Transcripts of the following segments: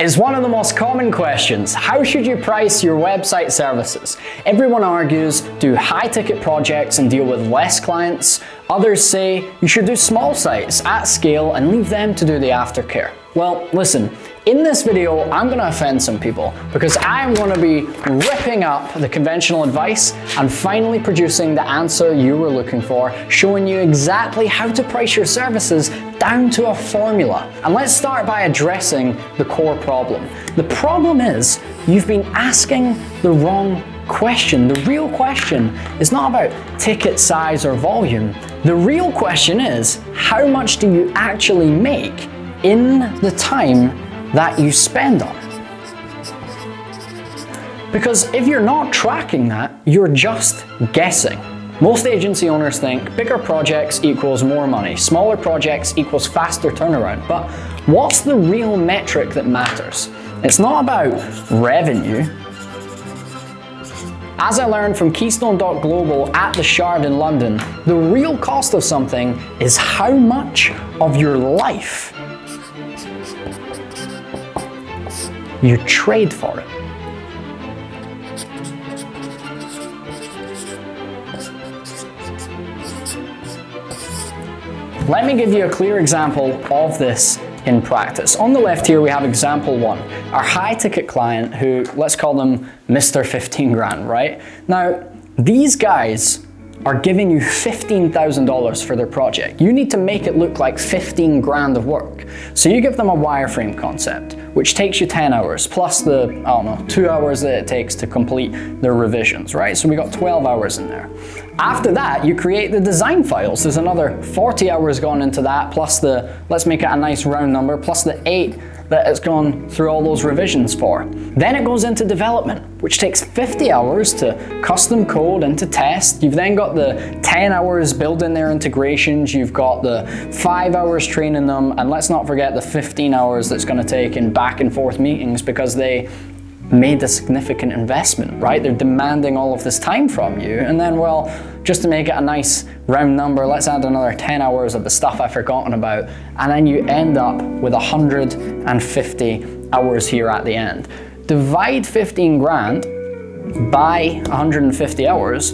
is one of the most common questions. How should you price your website services? Everyone argues, do high-ticket projects and deal with less clients. Others say you should do small sites at scale and leave them to do the aftercare. Well, listen, in this video, I'm gonna offend some people because I am gonna be ripping up the conventional advice and finally producing the answer you were looking for, showing you exactly how to price your services down to a formula. And let's start by addressing the core problem. The problem is you've been asking the wrong question. The real question is not about ticket size or volume. The real question is, how much do you actually make in the time that you spend on it? Because if you're not tracking that, you're just guessing. Most agency owners think bigger projects equals more money, smaller projects equals faster turnaround. But what's the real metric that matters? It's not about revenue. As I learned from Keystone.Global at the Shard in London, the real cost of something is how much of your life you trade for it. Let me give you a clear example of this in practice. On the left here we have example 1, our high ticket client who, let's call them Mr. 15 grand, right? Now, these guys are giving you $15,000 for their project. You need to make it look like 15 grand of work. So you give them a wireframe concept, which takes you 10 hours, plus the, 2 hours that it takes to complete their revisions, right? So we got 12 hours in there. After that, you create the design files. There's another 40 hours gone into that, plus the, let's make it a nice round number, plus the 8 that it's gone through all those revisions for. Then it goes into development, which takes 50 hours to custom code and to test. You've then got the 10 hours building their integrations, you've got the 5 hours training them, and let's not forget the 15 hours that's gonna take in back and forth meetings because they made a significant investment, right? They're demanding all of this time from you. And then, well, just to make it a nice round number, let's add another 10 hours of the stuff I've forgotten about. And then you end up with 150 hours here at the end. Divide 15 grand by 150 hours,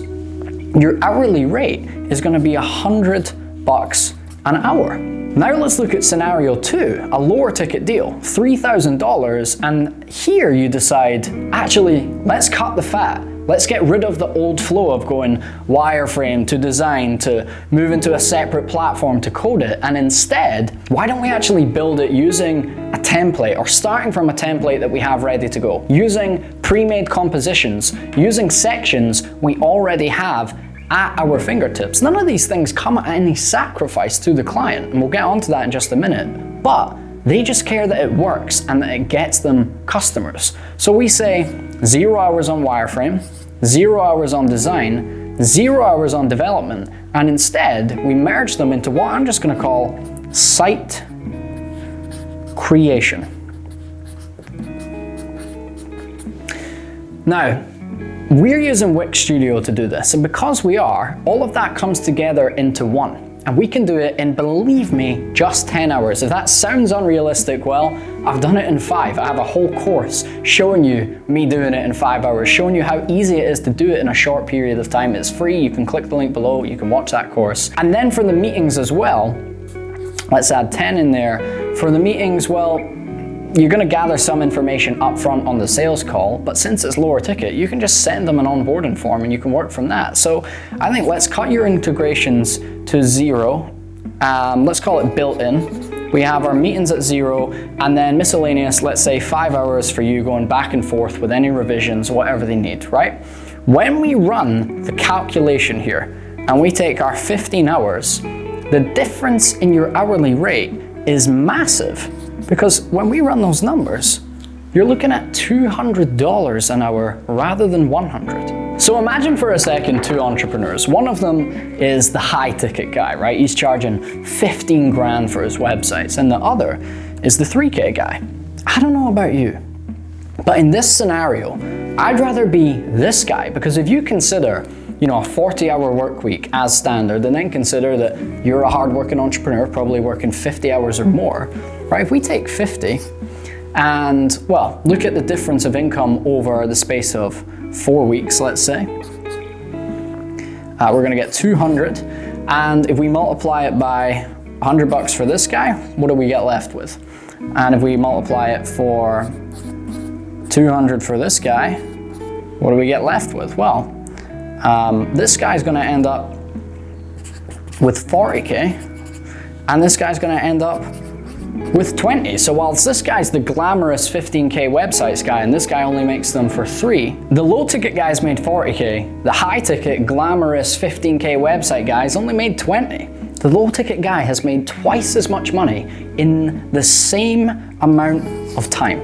your hourly rate is gonna be $100 an hour. Now let's look at scenario 2, a lower ticket deal, $3,000, and here you decide, actually, let's cut the fat. Let's get rid of the old flow of going wireframe to design to move into a separate platform to code it, and instead, why don't we actually build it using a template or starting from a template that we have ready to go, using pre-made compositions, using sections we already have at our fingertips. None of these things come at any sacrifice to the client, and we'll get onto that in just a minute, but they just care that it works and that it gets them customers. So we say 0 hours on wireframe, 0 hours on design, 0 hours on development, and instead we merge them into what I'm just gonna call site creation. Now, we're using Wix Studio to do this, and because we are, all of that comes together into one. And we can do it in, believe me, just 10 hours. If that sounds unrealistic, well, I've done it in 5. I have a whole course showing you me doing it in 5 hours, showing you how easy it is to do it in a short period of time. It's free, you can click the link below, you can watch that course. And then for the meetings as well, let's add 10 in there. For the meetings, well, you're gonna gather some information up front on the sales call, but since it's lower ticket, you can just send them an onboarding form and you can work from that. So I think let's cut your integrations to 0. Let's call it built-in. We have our meetings at 0, and then miscellaneous, let's say 5 hours for you going back and forth with any revisions, whatever they need, right? When we run the calculation here, and we take our 15 hours, the difference in your hourly rate is massive. Because when we run those numbers, you're looking at $200 an hour rather than $100. So imagine for a second 2 entrepreneurs. One of them is the high ticket guy, right? He's charging 15 grand for his websites, and the other is the 3K guy. I don't know about you, but in this scenario, I'd rather be this guy, because if you consider a 40-hour work week as standard, and then consider that you're a hard-working entrepreneur, probably working 50 hours or more, right? If we take 50, and, well, look at the difference of income over the space of 4 weeks, let's say. We're gonna get 200, and if we multiply it by 100 bucks for this guy, what do we get left with? And if we multiply it for 200 for this guy, what do we get left with? Well, this guy's gonna end up with 40K, and this guy's gonna end up with 20. So whilst this guy's the glamorous 15K websites guy and this guy only makes them for 3, the low ticket guy's made 40K, the high ticket glamorous 15K website guy's only made 20. The low ticket guy has made twice as much money in the same amount of time.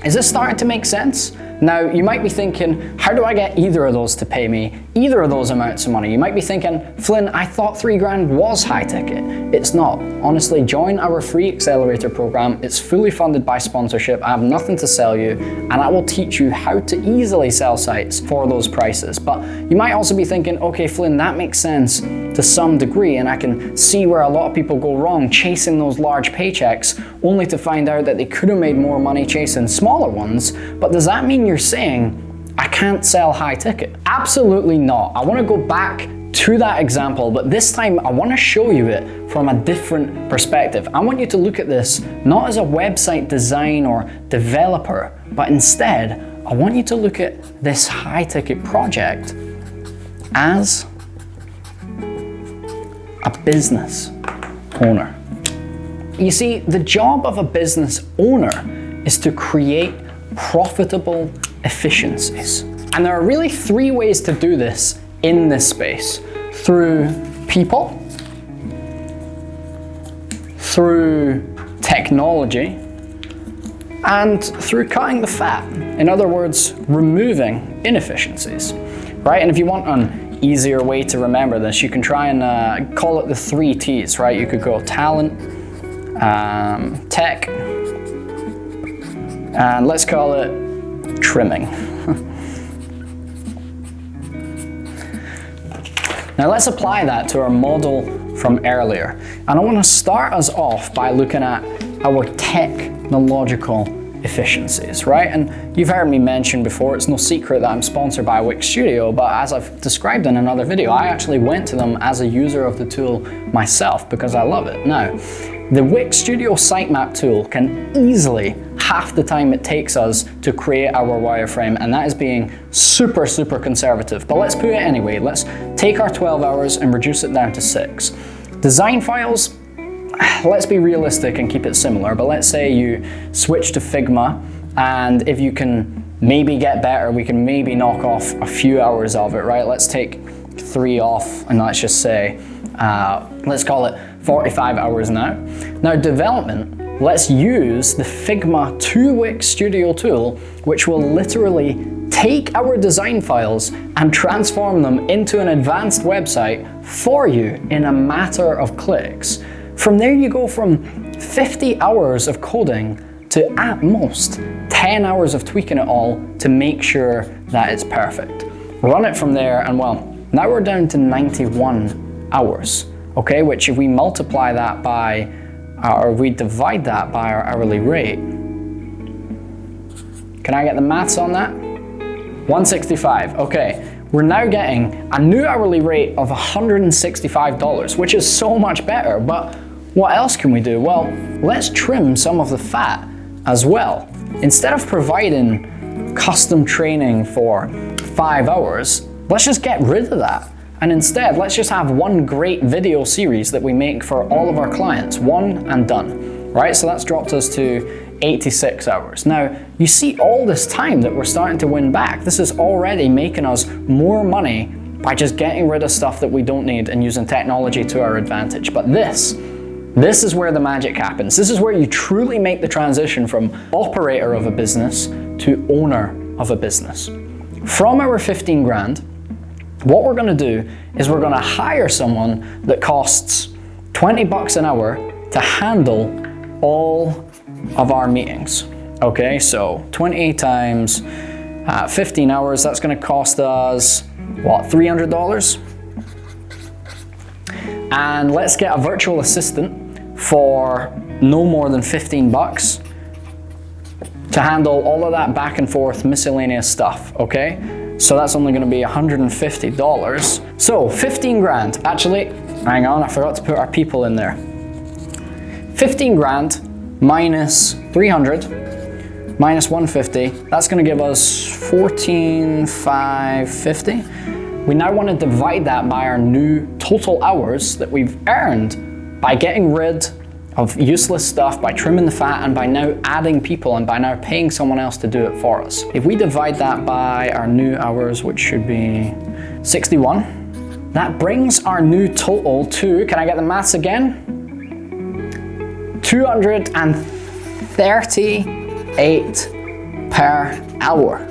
Is this starting to make sense? Now, you might be thinking, how do I get either of those to pay me either of those amounts of money? You might be thinking, Flynn, I thought 3 grand was high ticket. It's not. Honestly, join our free accelerator program. It's fully funded by sponsorship. I have nothing to sell you, and I will teach you how to easily sell sites for those prices. But you might also be thinking, okay, Flynn, that makes sense to some degree, and I can see where a lot of people go wrong chasing those large paychecks only to find out that they could have made more money chasing smaller ones. But does that mean you're saying I can't sell high ticket? Absolutely not. I want to go back to that example, but this time I want to show you it from a different perspective. I want you to look at this not as a website design or developer, but instead I want you to look at this high ticket project as a business owner. You see, the job of a business owner is to create profitable efficiencies. And there are really 3 ways to do this in this space: through people, through technology, and through cutting the fat. In other words, removing inefficiencies, right? And if you want an easier way to remember this, you can try and call it the 3 T's, right? You could go talent, tech, and let's call it trimming. Now let's apply that to our model from earlier. And I want to start us off by looking at our technological efficiencies, right? And you've heard me mention before, it's no secret that I'm sponsored by Wix Studio, but as I've described in another video, I actually went to them as a user of the tool myself because I love it. Now, the Wix Studio sitemap tool can easily half the time it takes us to create our wireframe, and that is being super, super conservative. But let's put it anyway. Let's take our 12 hours and reduce it down to 6. Design files, let's be realistic and keep it similar, but let's say you switch to Figma, and if you can maybe get better, we can maybe knock off a few hours of it, right? Let's take 3 off, and let's just say, let's call it 45 hours now. Now development, let's use the Figma to Wix Studio tool, which will literally take our design files and transform them into an advanced website for you in a matter of clicks. From there you go from 50 hours of coding to at most 10 hours of tweaking it all to make sure that it's perfect. Run it from there, and well, now we're down to 91 hours. Okay, which if we multiply that by, or we divide that by our hourly rate, can I get the maths on that? 165, okay. We're now getting a new hourly rate of $165, which is so much better, but what else can we do? Well, let's trim some of the fat as well. Instead of providing custom training for 5 hours, let's just get rid of that. And instead, let's just have one great video series that we make for all of our clients, one and done, right? So that's dropped us to 86 hours. Now, you see all this time that we're starting to win back. This is already making us more money by just getting rid of stuff that we don't need and using technology to our advantage. But this is where the magic happens. This is where you truly make the transition from operator of a business to owner of a business. From our 15 grand, what we're gonna do is we're gonna hire someone that costs 20 bucks an hour to handle all of our meetings. Okay, so 20 times 15 hours, that's gonna cost us, what, $300? And let's get a virtual assistant for no more than 15 bucks. to handle all of that back and forth miscellaneous stuff, okay? So that's only gonna be $150. So 15 grand, actually, hang on, I forgot to put our people in there. 15 grand minus 300 minus 150, that's gonna give us 14,550. We now wanna divide that by our new total hours that we've earned by getting rid of useless stuff, by trimming the fat, and by now adding people, and by now paying someone else to do it for us. If we divide that by our new hours, which should be 61, that brings our new total to, can I get the maths again? 238 per hour.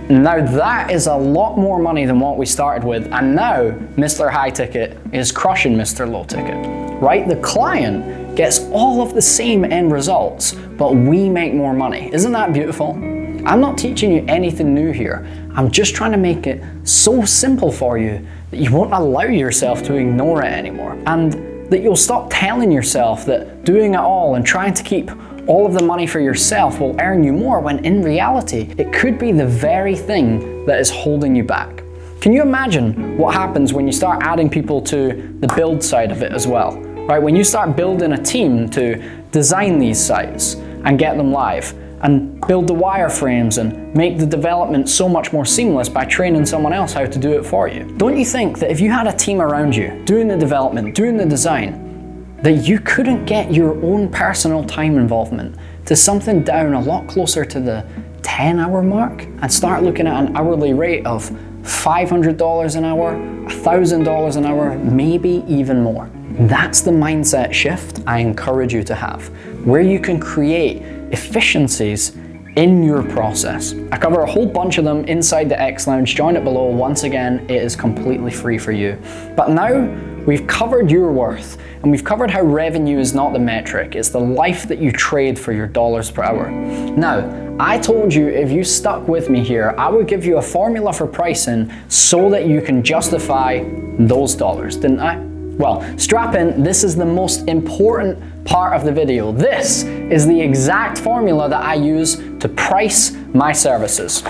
Now that is a lot more money than what we started with, and now Mr. High Ticket is crushing Mr. Low Ticket, right? The client gets all of the same end results, but we make more money. Isn't that beautiful? I'm not teaching you anything new here. I'm just trying to make it so simple for you that you won't allow yourself to ignore it anymore, and that you'll stop telling yourself that doing it all and trying to keep all of the money for yourself will earn you more, when in reality, it could be the very thing that is holding you back. Can you imagine what happens when you start adding people to the build side of it as well? Right? When you start building a team to design these sites and get them live, and build the wireframes and make the development so much more seamless by training someone else how to do it for you. Don't you think that if you had a team around you doing the development, doing the design, that you couldn't get your own personal time involvement to something down a lot closer to the 10-hour mark, and start looking at an hourly rate of $500 an hour, $1,000 an hour, maybe even more? That's the mindset shift I encourage you to have, where you can create efficiencies in your process. I cover a whole bunch of them inside the X Lounge. Join it below. Once again, it is completely free for you. But now we've covered your worth, and we've covered how revenue is not the metric, it's the life that you trade for your dollars per hour. Now, I told you if you stuck with me here, I would give you a formula for pricing so that you can justify those dollars, didn't I? Well, strap in, this is the most important part of the video. This is the exact formula that I use to price my services.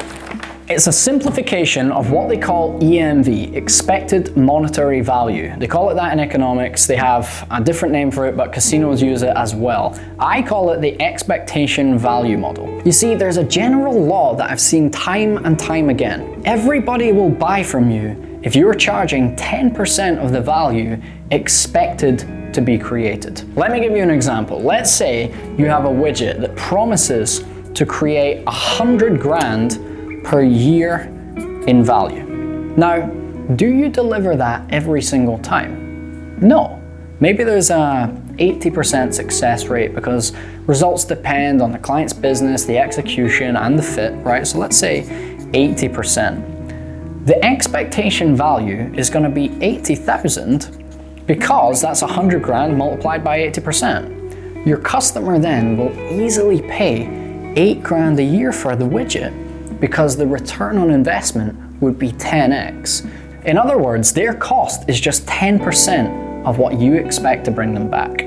It's a simplification of what they call EMV, expected monetary value. They call it that in economics. They have a different name for it, but casinos use it as well. I call it the expectation value model. You see, there's a general law that I've seen time and time again. Everybody will buy from you if you're charging 10% of the value expected to be created. Let me give you an example. Let's say you have a widget that promises to create 100 grand per year in value. Now, do you deliver that every single time? No. Maybe there's a 80% success rate because results depend on the client's business, the execution, and the fit, right? So let's say 80%. The expectation value is going to be 80,000 because that's 100 grand multiplied by 80%. Your customer then will easily pay 8 grand a year for the widget because the return on investment would be 10x. In other words, their cost is just 10% of what you expect to bring them back.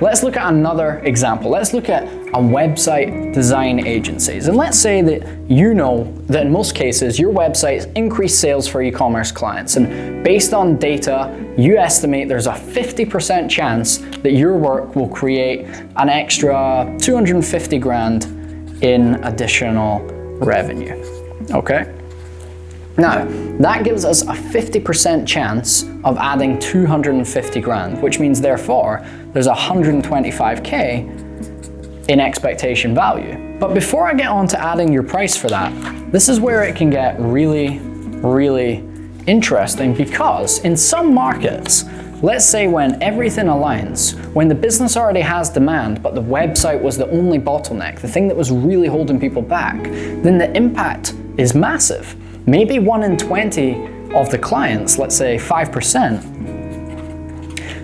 Let's look at another example. Let's look at a website design agencies. And let's say that you know that in most cases, your websites increase sales for e-commerce clients. And based on data, you estimate there's a 50% chance that your work will create an extra 250 grand in additional revenue, okay? Now, that gives us a 50% chance of adding 250 grand, which means therefore there's 125K in expectation value. But before I get on to adding your price for that, this is where it can get really, really interesting, because in some markets, let's say when everything aligns, when the business already has demand, but the website was the only bottleneck, the thing that was really holding people back, then the impact is massive. Maybe 1 in 20 of the clients, let's say 5%,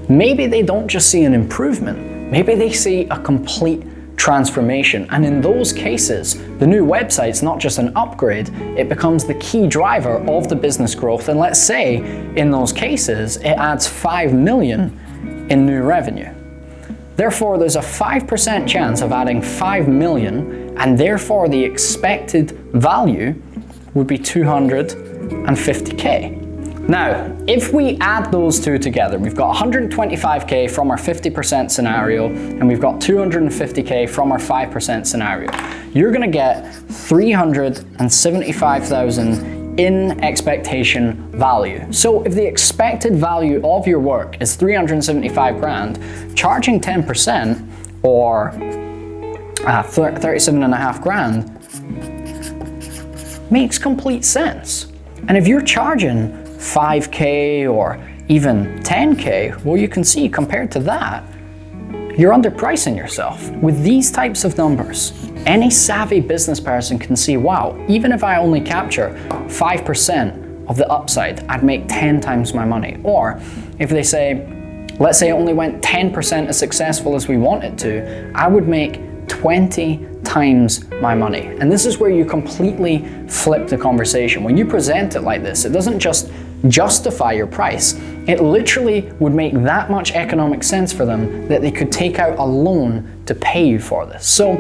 maybe they don't just see an improvement, maybe they see a complete transformation. And in those cases, the new website's not just an upgrade, it becomes the key driver of the business growth. And let's say in those cases, it adds 5 million in new revenue. Therefore, there's a 5% chance of adding 5 million and therefore the expected value would be 250K. Now, if we add those two together, we've got 125K from our 50% scenario, and we've got 250K from our 5% scenario. You're gonna get 375,000 in expectation value. So if the expected value of your work is 375 grand, charging 10% or 37.5 grand makes complete sense. And if you're charging 5K or even 10K, well, you can see compared to that, you're underpricing yourself. With these types of numbers, any savvy business person can see, wow, even if I only capture 5% of the upside, I'd make 10 times my money. Or if they say, let's say it only went 10% as successful as we want it to, I would make 20 times my money. And this is where you completely flip the conversation. When you present it like this, it doesn't just justify your price. It literally would make that much economic sense for them that they could take out a loan to pay you for this. So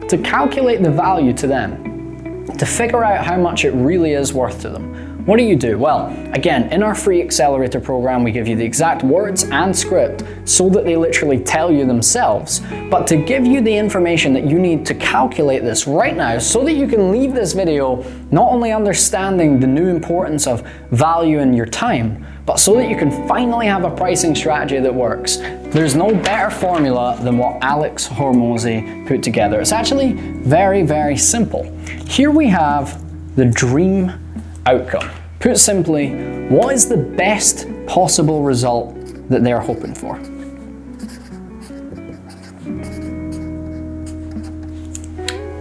to calculate the value to them, to figure out how much it really is worth to them, what do? Well, again, in our free accelerator program, we give you the exact words and script so that they literally tell you themselves. But to give you the information that you need to calculate this right now so that you can leave this video not only understanding the new importance of value in your time, but so that you can finally have a pricing strategy that works. There's no better formula than what Alex Hormozi put together. It's actually very, very simple. Here we have the dream outcome. Put simply, what is the best possible result that they're hoping for?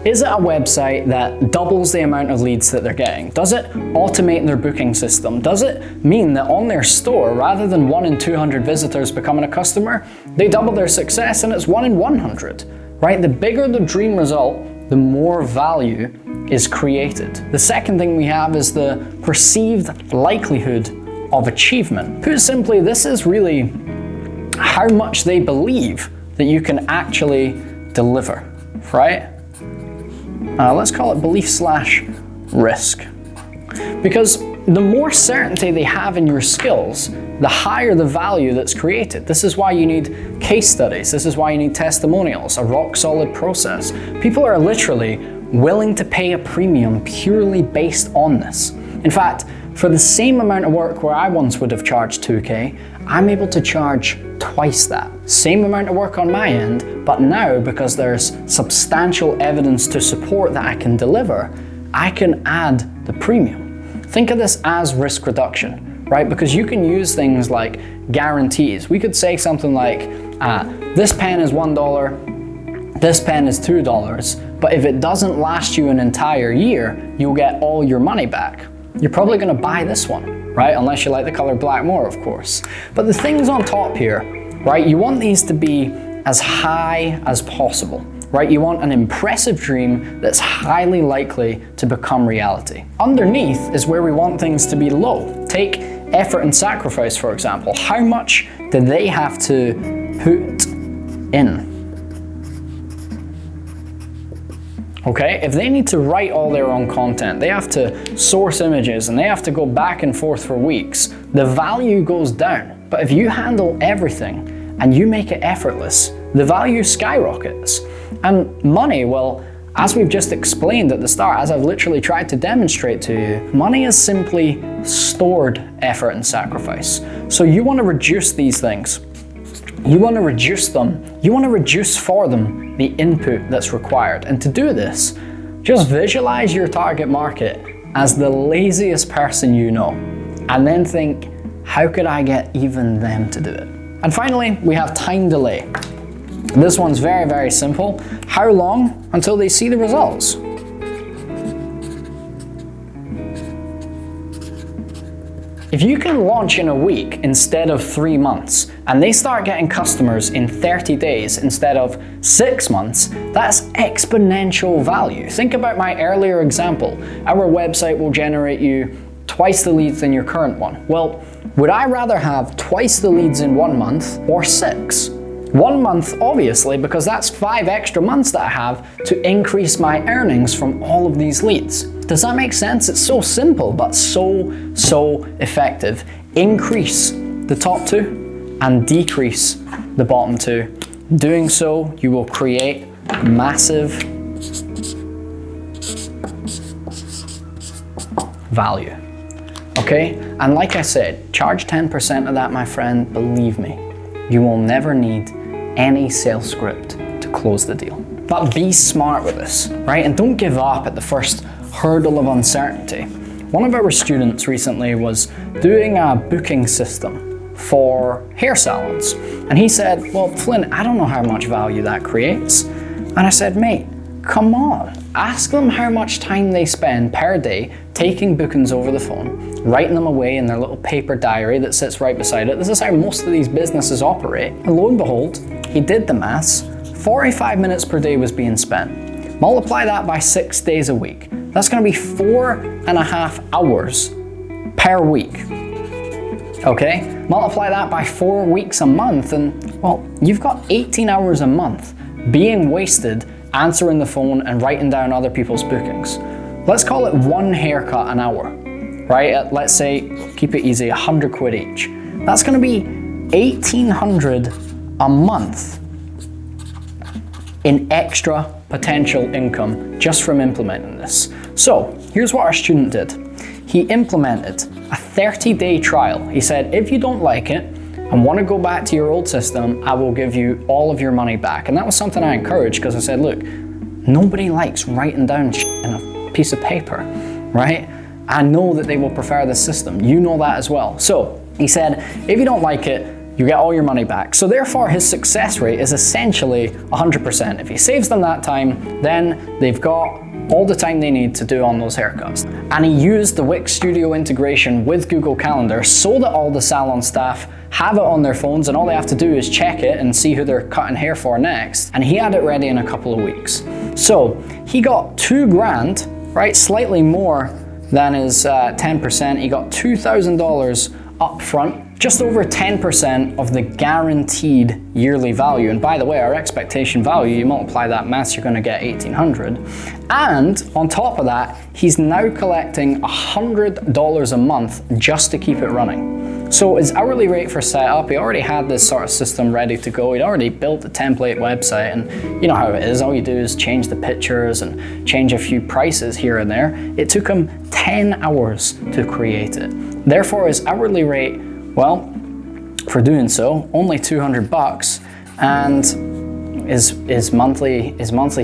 Is it a website that doubles the amount of leads that they're getting? Does it automate their booking system? Does it mean that on their store, rather than 1 in 200 visitors becoming a customer, they double their success and it's 1 in 100, right? The bigger the dream result, the more value is created. The second thing we have is the perceived likelihood of achievement. Put simply, this is really how much they believe that you can actually deliver, right? Let's call it belief/risk. Because the more certainty they have in your skills, the higher the value that's created. This is why you need case studies. This is why you need testimonials, a rock solid process. People are literally willing to pay a premium purely based on this. In fact, for the same amount of work where I once would have charged 2K, I'm able to charge twice that. Same amount of work on my end, but now because there's substantial evidence to support that I can deliver, I can add the premium. Think of this as risk reduction, right? Because you can use things like guarantees. We could say something like, this pen is $1, this pen is $2, but if it doesn't last you an entire year, you'll get all your money back. You're probably gonna buy this one, right? Unless you like the color black more, of course. But the things on top here, right? You want these to be as high as possible, right? You want an impressive dream that's highly likely to become reality. Underneath is where we want things to be low. Take effort and sacrifice, for example. How much do they have to put in? Okay, if they need to write all their own content, they have to source images and they have to go back and forth for weeks, the value goes down. But if you handle everything and you make it effortless, the value skyrockets. And money, well, as we've just explained at the start, as I've literally tried to demonstrate to you, money is simply stored effort and sacrifice. So you want to reduce these things. You want to reduce them. You want to reduce for them the input that's required. And to do this, just visualize your target market as the laziest person you know. And then think, how could I get even them to do it? And finally, we have time delay. This one's very, very simple. How long until they see the results? If you can launch in a week instead of 3 months, and they start getting customers in 30 days instead of 6 months, that's exponential value. Think about my earlier example. Our website will generate you twice the leads than your current one. Well, would I rather have twice the leads in 1 month or 6? 1 month, obviously, because that's 5 extra months that I have to increase my earnings from all of these leads. Does that make sense? It's so simple, but so effective. Increase the top 2 and decrease the bottom 2. Doing so, you will create massive value. Okay? And like I said, charge 10% of that, my friend. Believe me, you will never need any sales script to close the deal. But be smart with this, right? And don't give up at the first hurdle of uncertainty. One of our students recently was doing a booking system for hair salons. And he said, well, Flynn, I don't know how much value that creates. And I said, mate, come on. Ask them how much time they spend per day taking bookings over the phone, writing them away in their little paper diary that sits right beside it. This is how most of these businesses operate. And lo and behold, he did the maths. 45 minutes per day was being spent. Multiply that by 6 days a week. That's going to be 4.5 hours per week. Okay? Multiply that by 4 weeks a month and, well, you've got 18 hours a month being wasted answering the phone and writing down other people's bookings. Let's call it 1 haircut an hour, right? Let's say, keep it easy, 100 quid each. That's going to be 1,800 a month in extra potential income just from implementing this. So here's what our student did. He implemented a 30-day trial. He said, if you don't like it and want to go back to your old system, I will give you all of your money back. And that was something I encouraged because I said, look, nobody likes writing down shit in a piece of paper, right? I know that they will prefer the system. You know that as well. So he said, if you don't like it, you get all your money back. So therefore his success rate is essentially 100%. If he saves them that time, then they've got all the time they need to do on those haircuts. And he used the Wix Studio integration with Google Calendar so that all the salon staff have it on their phones and all they have to do is check it and see who they're cutting hair for next. And he had it ready in a couple of weeks. So he got 2 grand, right? Slightly more than his 10%. He got $2,000 up front, just over 10% of the guaranteed yearly value. And by the way, our expectation value, you multiply that maths, you're gonna get 1,800. And on top of that, he's now collecting $100 a month just to keep it running. So his hourly rate for setup, he already had this sort of system ready to go. He'd already built the template website, and you know how it is. All you do is change the pictures and change a few prices here and there. It took him 10 hours to create it. Therefore, his hourly rate, well, for doing so, only 200 bucks, and his monthly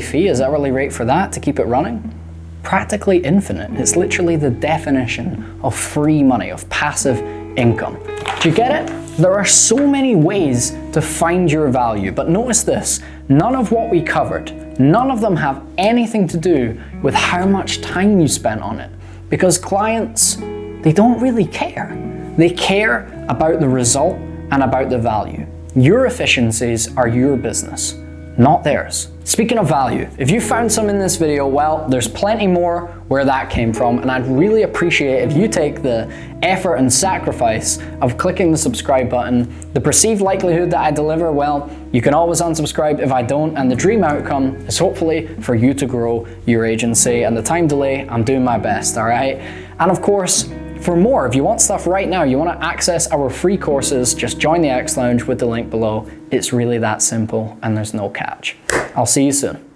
fee, his hourly rate for that to keep it running, practically infinite. It's literally the definition of free money, of passive income. Do you get it? There are so many ways to find your value, but notice this, none of what we covered, none of them have anything to do with how much time you spent on it, because clients, they don't really care. They care about the result and about the value. Your efficiencies are your business, not theirs. Speaking of value, if you found some in this video, well, there's plenty more where that came from, and I'd really appreciate if you take the effort and sacrifice of clicking the subscribe button. The perceived likelihood that I deliver, well, you can always unsubscribe if I don't, and the dream outcome is hopefully for you to grow your agency, and the time delay, I'm doing my best, all right? And of course, for more, if you want stuff right now, you want to access our free courses, just join the X Lounge with the link below. It's really that simple and there's no catch. I'll see you soon.